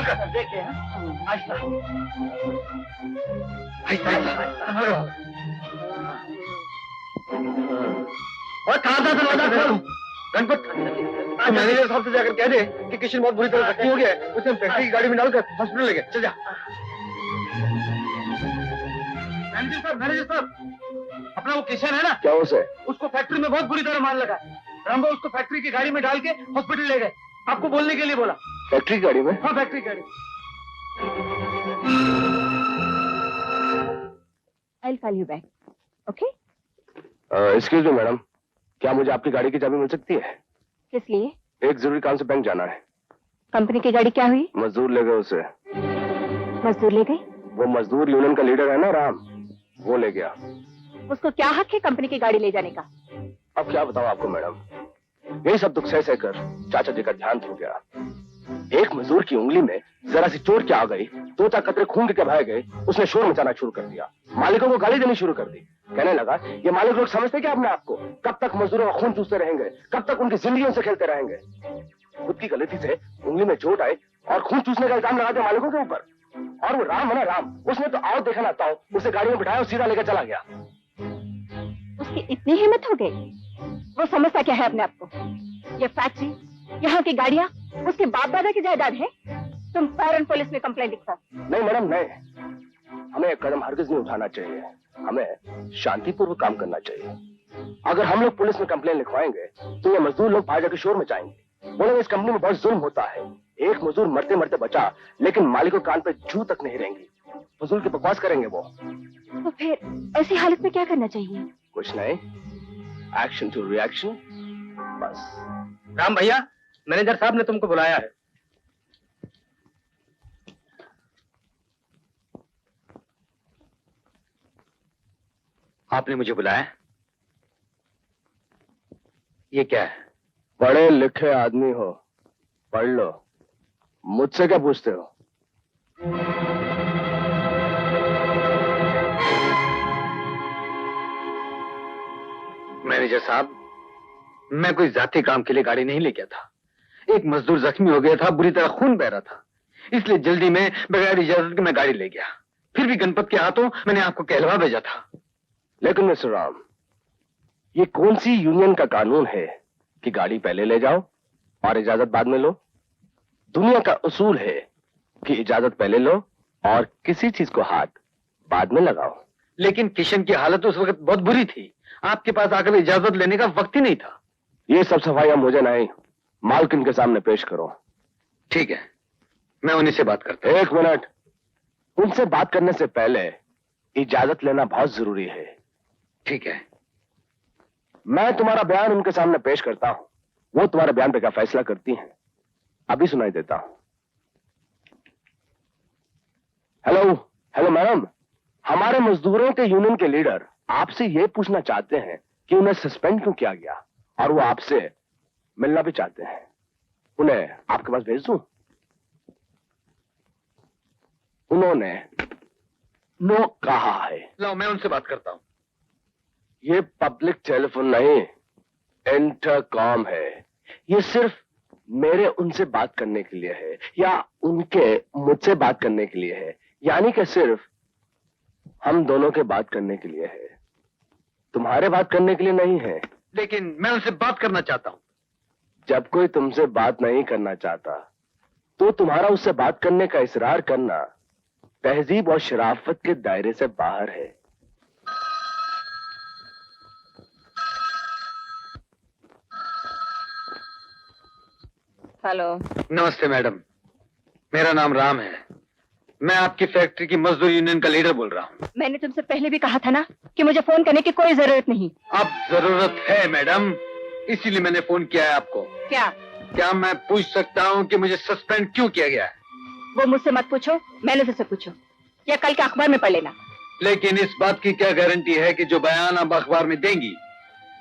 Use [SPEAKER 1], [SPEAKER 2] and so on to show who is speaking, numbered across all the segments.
[SPEAKER 1] संभल कर।
[SPEAKER 2] देखिए आहिस्ता
[SPEAKER 1] और थाना दरवाजा खोल। गणपत मैनेजर साहब से जाकर कह दे कि किशन बहुत बुरी तरह जख्मी हो गया है, उसे हम फैक्ट्री की गाड़ी में डालकर हॉस्पिटल ले गए। चल जा। मैनेजर साहब, अपना वो किशन है ना,
[SPEAKER 3] क्या उसे?
[SPEAKER 1] उसको फैक्ट्री में बहुत बुरी तरह मार लगा है। रामबो उसको फैक्ट्री की गाड़ी में डाल के हॉस्पिटल ले गए। आपको बोलने के लिए बोला।
[SPEAKER 3] फैक्ट्री की गाड़ी में?
[SPEAKER 1] हाँ, फैक्ट्री की गाड़ी।
[SPEAKER 4] I'll call you back. Okay?
[SPEAKER 3] Excuse me madam, क्या मुझे आपकी गाड़ी की चाबी मिल सकती है?
[SPEAKER 4] किस लिए?
[SPEAKER 3] एक जरूरी काम से बैंक जाना है।
[SPEAKER 4] कंपनी की गाड़ी क्या हुई?
[SPEAKER 3] मजदूर ले गए उसे।
[SPEAKER 4] मजदूर ले गए?
[SPEAKER 3] वो मजदूर यूनियन का लीडर है ना राम, वो ले गया।
[SPEAKER 4] उसको क्या हक है कंपनी की गाड़ी ले जाने का?
[SPEAKER 3] अब क्या बताऊं आपको मैडम, यही सब दुख सह कर चाचा जी का ध्यान हो गया। एक मजदूर की उंगली में जरा सी चोट क्या आ गई, दो चार कतरे खून के बह गए, उसने शोर मचाना शुरू कर दिया। मालिकों को गाली देनी शुरू कर दी। कहने लगा, ये मालिक लोग समझते क्या अपने आप को? कब तक मजदूरों का खून चूसते रहेंगे? कब तक उनकी जिंदगियों से खेलते रहेंगे? खुद की गलती से उंगली में चोट आई और खून चूसने का इल्जाम लगा दिया मालिकों के ऊपर। और वो राम है ना राम, उसने तो आओ देखा ना ताओ उसे गाड़ी में बिठाया और सीधा लेकर चला गया।
[SPEAKER 4] उसकी इतनी हिम्मत हो गई? वो समझता क्या है अपने आप को? ये फैक्ट्री, यहाँ की गाड़ियाँ उसके बाप दादा की जायदाद है। तुम फौरन पुलिस में कंप्लेंट लिखो।
[SPEAKER 3] नहीं मैडम नहीं, हमें एक कदम हरगिज नहीं उठाना चाहिए। हमें शांतिपूर्वक काम करना चाहिए। अगर हम लोग पुलिस में कंप्लेंट लिखवाएंगे तो ये मजदूर लोग बाहर जाकर शोर मचाएंगे, बोलेंगे इस कंपनी में बहुत जुल्म होता है। एक मजदूर मरते मरते बचा, लेकिन मालिकों कान पे जू तक नहीं रहेंगी। फजूल की बकवास करेंगे वो।
[SPEAKER 4] तो फिर ऐसी हालत में क्या करना चाहिए?
[SPEAKER 3] कुछ नहीं, एक्शन टू रिएक्शन, बस।
[SPEAKER 1] राम भैया, मैनेजर साहब ने तुमको बुलाया है। आपने मुझे बुलाया? ये क्या है?
[SPEAKER 3] पढ़े लिखे आदमी हो, पढ़ लो, मुझसे क्या पूछते हो?
[SPEAKER 1] मैनेजर साहब, मैं कोई जाति काम के लिए गाड़ी नहीं ले गया था। एक मजदूर जख्मी हो गया था, बुरी तरह खून बह रहा था, इसलिए जल्दी में बगैर इजाजत के मैं गाड़ी ले गया। फिर भी गणपत के हाथों मैंने आपको कहलवा भेजा था।
[SPEAKER 3] लेकिन मिस्टर राम, ये कौन सी यूनियन का कानून है कि गाड़ी पहले ले जाओ और इजाजत बाद में लो? दुनिया का उसूल है कि इजाजत पहले लो और किसी चीज को हाथ बाद में लगाओ।
[SPEAKER 1] लेकिन किशन की हालत उस वक्त बहुत बुरी थी, आपके पास आकर इजाजत लेने का वक्त ही नहीं था।
[SPEAKER 3] ये सब सफाइयां मुझे नहीं, मालकिन के सामने पेश करो।
[SPEAKER 1] ठीक है, मैं उन्हीं से बात करता हूं।
[SPEAKER 3] एक मिनट, उनसे बात करने से पहले इजाजत लेना बहुत जरूरी है।
[SPEAKER 1] ठीक है।
[SPEAKER 3] मैं तुम्हारा बयान उनके सामने पेश करता हूं, वो तुम्हारे बयान पे क्या फैसला करती हैं अभी सुनाई देता हूं। हेलो हेलो मैडम, हमारे मजदूरों के यूनियन के लीडर आपसे ये पूछना चाहते हैं कि उन्हें सस्पेंड क्यों किया गया, और वो आपसे मिलना भी चाहते हैं। उन्हें आपके पास भेज दूं? उन्होंने नो कहा है।
[SPEAKER 1] लो, मैं उनसे बात करता हूं।
[SPEAKER 3] ये पब्लिक टेलीफोन नहीं, इंटरकॉम है। ये सिर्फ मेरे उनसे बात करने के लिए है या उनके मुझसे बात करने के लिए है, यानी कि सिर्फ हम दोनों के बात करने के लिए है, तुम्हारे बात करने के लिए नहीं है।
[SPEAKER 1] लेकिन मैं उनसे बात करना चाहता हूं।
[SPEAKER 3] जब कोई तुमसे बात नहीं करना चाहता तो तुम्हारा उससे बात करने का इसरार करना तहजीब और शराफत के दायरे से बाहर है।
[SPEAKER 4] हेलो।
[SPEAKER 1] नमस्ते मैडम, मेरा नाम राम है। मैं आपकी फैक्ट्री की मजदूर यूनियन का लीडर बोल रहा हूँ।
[SPEAKER 4] मैंने तुमसे पहले भी कहा था ना कि मुझे फोन करने की कोई जरूरत नहीं।
[SPEAKER 1] अब जरूरत है मैडम, इसीलिए मैंने फोन किया है आपको। क्या मैं पूछ सकता हूँ कि मुझे सस्पेंड क्यों किया गया है?
[SPEAKER 4] वो मुझसे मत पूछो, मैनेजर से पूछो, या कल के अखबार में पढ़ लेना।
[SPEAKER 1] लेकिन इस बात की क्या गारंटी है कि जो बयान आप अखबार में देंगी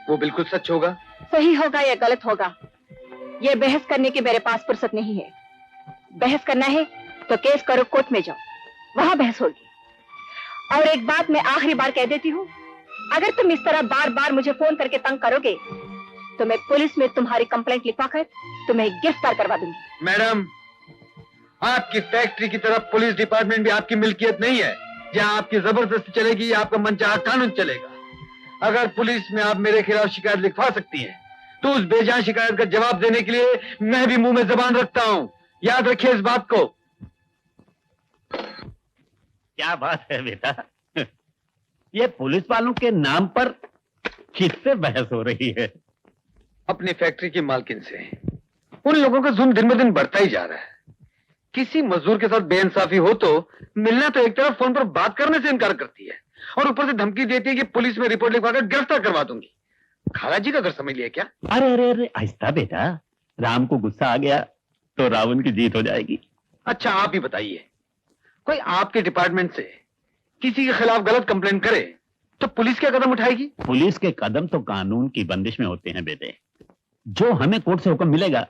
[SPEAKER 1] वो बिल्कुल सच होगा?
[SPEAKER 4] सही होगा या गलत होगा, ये बहस करने की मेरे पास फुर्सत नहीं है। बहस करना है तो केस करो, कोर्ट में जाओ, वहां बहस होगी। और एक बात मैं आखिरी बार कह देती हूँ, अगर तुम इस तरह बार बार मुझे फोन करके तंग करोगे तो मैं पुलिस में तुम्हारी कंप्लेंट लिखवाकर तुम्हें गिरफ्तार करवा दूंगी।
[SPEAKER 1] मैडम, आपकी फैक्ट्री की तरफ पुलिस डिपार्टमेंट भी आपकी मिल्कियत नहीं है, जहां आपकी जबरदस्ती चलेगी या आपका मनचाहा कानून चलेगा। अगर पुलिस में आप मेरे खिलाफ शिकायत लिखवा सकती हैं, तो उस बेजान शिकायत का जवाब देने के लिए मैं भी मुंह में जबान रखता हूं। याद रखिए इस बात को।
[SPEAKER 2] क्या बात है बेटा, ये पुलिस वालों के नाम पर किससे बहस हो रही है?
[SPEAKER 1] अपनी फैक्ट्री की मालकिन से। उन लोगों का जुल्म दिन ब दिन बढ़ता ही जा रहा है। किसी मजदूर के साथ बेइंसाफी हो तो मिलना तो एक तरफ, फोन पर बात करने से इनकार करती है और ऊपर से धमकी देती है कि पुलिस में रिपोर्ट लिखवाकर गिरफ्तार करवा दूंगी। खाला जी का घर समझ लिया क्या?
[SPEAKER 2] अरे अरे अरे, आहिस्ता बेटा, राम को गुस्सा आ गया तो रावण की जीत हो जाएगी।
[SPEAKER 1] अच्छा आप ही बताइए, कोई आपके डिपार्टमेंट से किसी के खिलाफ गलत कंप्लेन करे तो पुलिस क्या कदम उठाएगी?
[SPEAKER 2] पुलिस के कदम तो कानून की बंदिश में होते हैं बेटे। जो हमें कोर्ट से हुक्म मिलेगा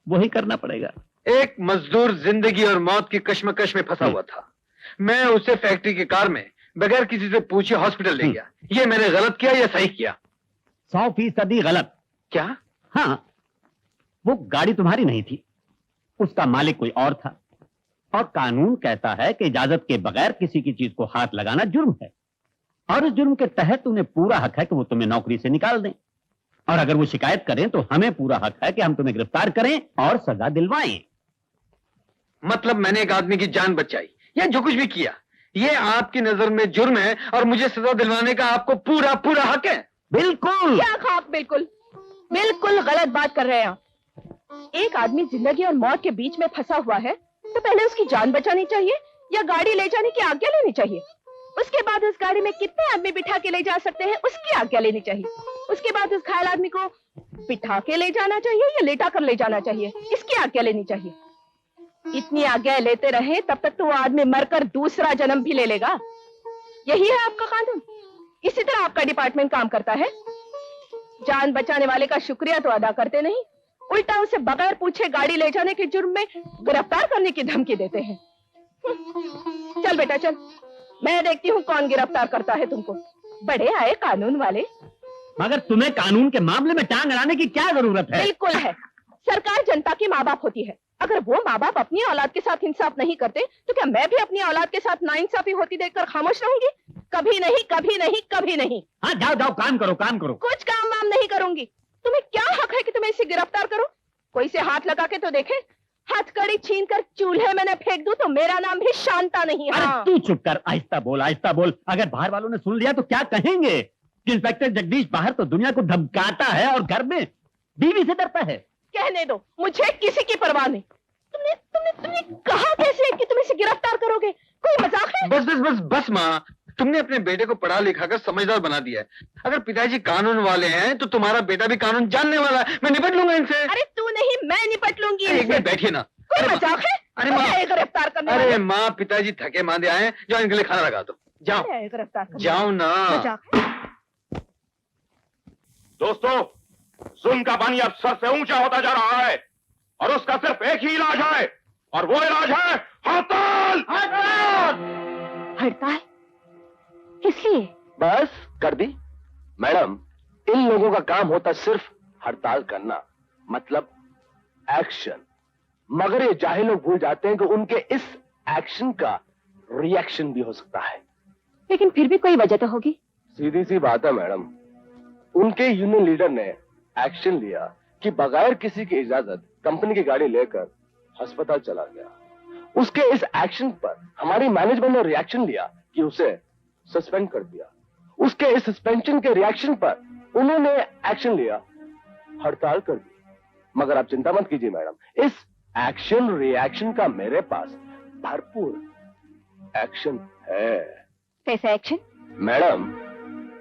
[SPEAKER 2] वही करना पड़ेगा।
[SPEAKER 1] एक मजदूर जिंदगी और मौत की कश्मकश में फंसा हुआ था। मैं उसे फैक्ट्री की कार में बगैर किसी से पूछे हॉस्पिटल ले गया। ये मैंने गलत किया या सही किया?
[SPEAKER 2] 100% गलत।
[SPEAKER 1] क्या?
[SPEAKER 2] हाँ, वो गाड़ी तुम्हारी नहीं थी, उसका मालिक कोई और था। और कानून कहता है कि इजाजत के बगैर किसी की चीज को हाथ लगाना जुर्म है, और इस जुर्म के तहत उन्हें पूरा हक है कि वो तुम्हें नौकरी से निकाल दें। और अगर वो शिकायत करें तो हमें पूरा हक है कि हम तुम्हें गिरफ्तार करें और सजा दिलवाएं।
[SPEAKER 1] मतलब मैंने एक आदमी की जान बचाई या जो कुछ भी किया, ये आपकी नजर में जुर्म है और मुझे सजा दिलवाने का आपको पूरा पूरा हक है?
[SPEAKER 2] बिल्कुल।
[SPEAKER 4] क्या खाक, बिल्कुल बिल्कुल गलत बात कर रहे हैं आप। एक आदमी जिंदगी और मौत के बीच में फंसा हुआ है तो पहले उसकी जान बचानी चाहिए या गाड़ी ले जाने की आज्ञा लेनी चाहिए। उसके बाद उस गाड़ी में कितने आदमी बिठा के ले जा सकते हैं उसकी आज्ञा लेनी चाहिए। उसके बाद उस घायल आदमी को बिठा के ले जाना चाहिए या लेटा कर ले जाना चाहिए, इसकी आज्ञा लेनी चाहिए। इतनी आज्ञा लेते रहे तब तक तो वो आदमी मरकर दूसरा जन्म भी ले लेगा। यही है आपका कानून। इसी तरह आपका डिपार्टमेंट काम करता है। जान बचाने वाले का शुक्रिया तो अदा करते नहीं, उल्टा उसे बगैर पूछे गाड़ी ले जाने के जुर्म में गिरफ्तार करने की धमकी देते हैं। चल बेटा चल, मैं देखती हूँ कौन गिरफ्तार करता है तुमको। बड़े आए कानून वाले।
[SPEAKER 2] मगर तुम्हें कानून के मामले में टांग अड़ाने की क्या जरूरत है?
[SPEAKER 4] बिल्कुल है। सरकार जनता की माँ बाप होती है। अगर वो माँ बाप अपनी औलाद के साथ इंसाफ नहीं करते तो क्या मैं भी अपनी औलाद के साथ नाइंसाफी होती देखकर खामोश रहूंगी? कभी नहीं, कभी नहीं, कभी नहीं।
[SPEAKER 2] हाँ, जाओ जाओ, काम करो काम करो।
[SPEAKER 4] कुछ काम वाम नहीं करूंगी। तुम्हें क्या हक है कि तुम्हें इसे गिरफ्तार करो? कोई से हाथ लगा के तो देखे। हथकड़ी छीन कर चूल्हे में न फेंक दूं तो मेरा नाम भी शांता नहीं है।
[SPEAKER 2] अरे तू चुप कर, आहिस्ता बोल आहिस्ता बोल। अगर बाहर वालों ने सुन लिया तो क्या कहेंगे? इंस्पेक्टर जगदीश बाहर तो दुनिया को धमकाता है और घर में बीवी से डरता है।
[SPEAKER 4] कहने दो, मुझे किसी की परवाह नहीं। तुमने तुमने तुमने कहा कैसे कि तुम इसे गिरफ्तार करोगे? कोई मजाक है?
[SPEAKER 1] बस बस बस बस माँ, तुमने अपने बेटे को पढ़ा लिखा कर समझदार बना दिया है। अगर पिताजी कानून वाले हैं तो तुम्हारा बेटा भी कानून जानने वाला है। मैं निपट लूंगा इनसे।
[SPEAKER 4] अरे तू नहीं, मैं निपट लूंगी।
[SPEAKER 1] एक मिनट बैठिए ना।
[SPEAKER 4] कोई मजाक है?
[SPEAKER 1] अरे माँ,
[SPEAKER 4] गिरफ्तार करने
[SPEAKER 1] अरे
[SPEAKER 4] वाले।
[SPEAKER 1] माँ, पिताजी थके मांदे आए हैं, जाओ इनके लिए खाना लगा दो। जाओ
[SPEAKER 4] गिरफ्तार करने
[SPEAKER 1] जाओ ना।
[SPEAKER 4] वाले। मजाक है?
[SPEAKER 3] दोस्तों, जुल्म का पानी अब सर से ऊंचा होता जा रहा है और उसका सिर्फ एक ही इलाज है, और वो इलाज है हड़ताल।
[SPEAKER 4] हड़ताल? इसलिए
[SPEAKER 3] बस कर दी मैडम। इन लोगों का काम होता सिर्फ हड़ताल करना, मतलब एक्शन। मगर ये जाहिल लोग भूल जाते हैं कि उनके इस एक्शन का रिएक्शन भी हो सकता है।
[SPEAKER 4] लेकिन फिर भी कोई वजह तो होगी।
[SPEAKER 3] सीधी सी बात है मैडम, उनके यूनियन लीडर ने एक्शन लिया कि बगैर किसी की इजाजत कंपनी की गाड़ी लेकर अस्पताल चला गया। उसके इस एक्शन पर हमारी मैनेजमेंट ने रिएक्शन लिया कि उसे सस्पेंड कर दिया। उसके इस सस्पेंशन के रिएक्शन पर उन्होंने एक्शन लिया, हड़ताल कर दी। मगर आप चिंता मत कीजिए मैडम, इस एक्शन रिएक्शन का मेरे पास भरपूर एक्शन है।
[SPEAKER 4] कैसा एक्शन?
[SPEAKER 3] मैडम,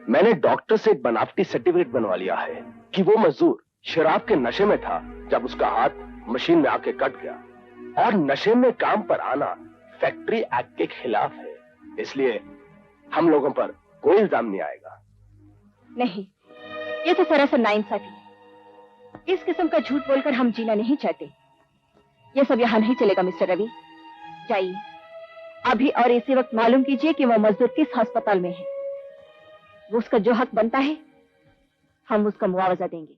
[SPEAKER 3] मैंने डॉक्टर से एक बनावटी सर्टिफिकेट बनवा लिया है कि वो मजदूर शराब के नशे में था जब उसका हाथ मशीन में आके कट गया, और नशे में काम पर आना फैक्ट्री एक्ट के खिलाफ है। इसलिए हम लोगों पर कोई इल्जाम नहीं आएगा।
[SPEAKER 4] नहीं, ये तो सरासर नाइंसाफी है। इस किस्म का झूठ बोलकर हम जीना नहीं चाहते। ये सब यहाँ नहीं चलेगा मिस्टर रवि। जाइए अभी और इसी वक्त मालूम कीजिए कि वो मजदूर किस अस्पताल में है। वो उसका जो हक बनता है हम उसका मुआवजा देंगे।